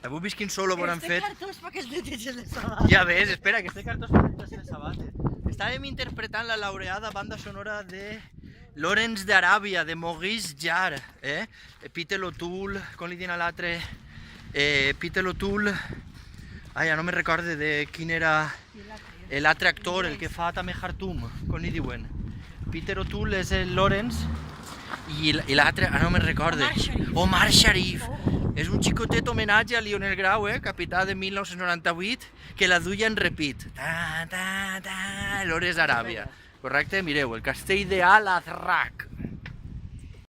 Avui vist quin solo bon han fet. Este cartó és perquè es netegen les sabates. Ja ves, espera, que este cartó és per les sabates. Estàvem interpretant la laureada banda sonora de Lawrence d'Aràbia, de Maurice Jarre, Peter O'Toole, com li diuen a l'altre, Peter O'Toole, ja no me recorde de quin era l'altre actor, el que fa també Hartum, com li diuen. Peter O'Toole és el Lawrence i l'altre, no me recorde. Omar Sharif. És un xicotet homenatge a Lionel Grau, capità de 1998, que la duia en repeat. Lawrence d'Aràbia. Correcte? Mireu, el castell d'Al-Azraq.